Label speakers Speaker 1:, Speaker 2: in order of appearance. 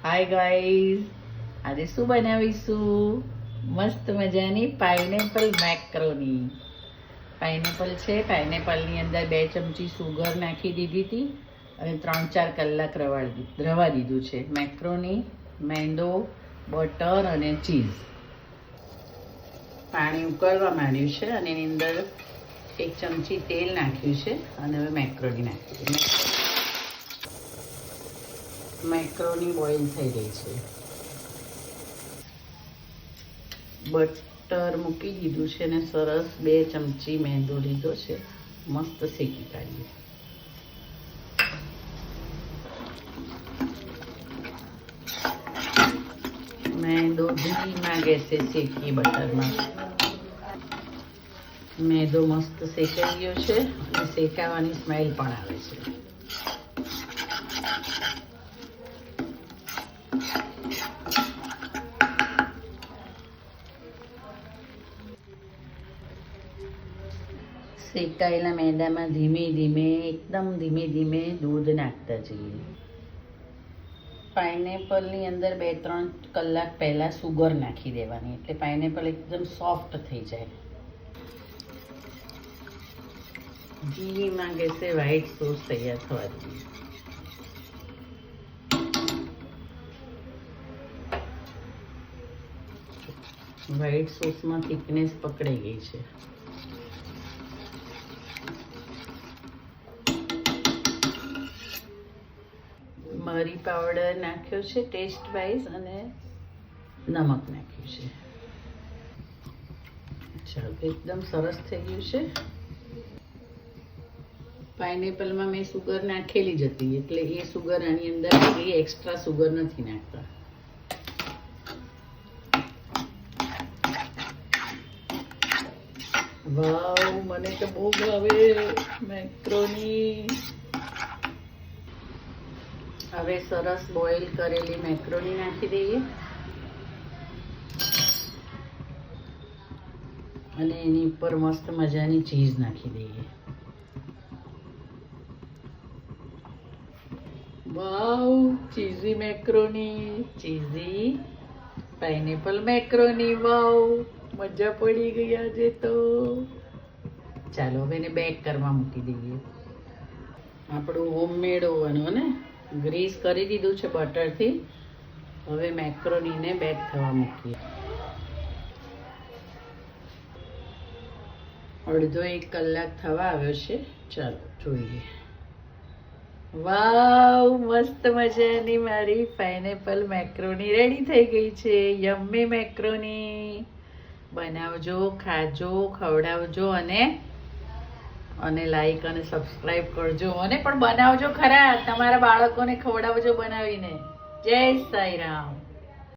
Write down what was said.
Speaker 1: Hi guys, આજે શું બનાવીશું? મસ્ત મજાની પાઇનેપલ મેક્રોની. પાઇનેપલ છે, પાઇનેપલની અંદર 2 ચમચી સુગર નાખી દીધી હતી અને 3-4 કલાક રવા દીધું છે. મેક્રોની, મેંદો, બટર અને ચીઝ. પાણી ઉકળવા માંડ્યું છે અને એની અંદર 1 ચમચી તેલ નાખ્યું છે અને હવે મેક્રોની નાખી દીધી. મેક્રોની બોઇલ થઈ ગઈ છે. બટર મૂકી દીધું છે અને સરસ 2 ચમચી મેંદો લીધો છે. મસ્ત શેકી કાઢીએ. મેંદો ધીમા ગેસે શેકી બટરમાં. મેંદો મસ્ત શેકાઈ ગયો છે અને શેકાવાની સ્મેલ પણ આવે છે. શેકાયેલા મેંદામાં એકદમ ધીમે ધીમે દૂધ નાખતા જઈએ. પાઇનેપલની અંદર 2-3 કલાક પહેલાં સુગર નાખી દેવાની, એટલે પાઇનેપલ એકદમ સોફ્ટ થઈ જાય. ધીમા ગેસે વ્હાઈટ સોસ તૈયાર થવા દઈએ. વ્હાઈટ સોસમાં થિકનેસ પકડાઈ ગઈ છે. મરી પાવડર નાખ્યો છે ટેસ્ટ વાઇઝ અને નમક નાખ્યું છે. ચાલો, એકદમ સરસ થઈ ગયું છે. પાઇનેપલમાં મેં સુગર નાખેલી જ હતી, એટલે એ સુગર આની અંદર આવી, એક્સ્ટ્રા સુગર નથી નાખતા. વાવ, મને તો બહુ ભાવે મેક્રોની. હવે સરસ બોઇલ કરેલી મેક્રોની નાખી દઈએ અને એની ઉપર મસ્ત મજાની ચીઝ નાખી દઈએ. Wow, cheesy macaroni, cheesy pineapple macaroni. Wow, મજા પડી ગઈ આજે તો. ચાલો, હવે એને બેક કરવા મૂકી દઈએ. આપણું હોમમેડ હોવાનું ને, ગ્રીસ કરી દીધું છે બટરથી. હવે મેક્રોનીને બેક થવા મૂકીએ. અડધો 1 કલાક થવા આવ્યો છે. ચાલો જોઈએ. વાવ, મસ્ત મજાની મારી પાઇનેપલ મેક્રોની રેડી થઈ ગઈ છે. Yummy macaroni. બનાવજો, ખાજો, ખવડાવજો અને લાઈક અને સબસ્ક્રાઈબ કરજો અને પણ બનાવજો ખરા. તમારા બાળકોને ખવડાવજો બનાવીને. જય સાંઈ રામ.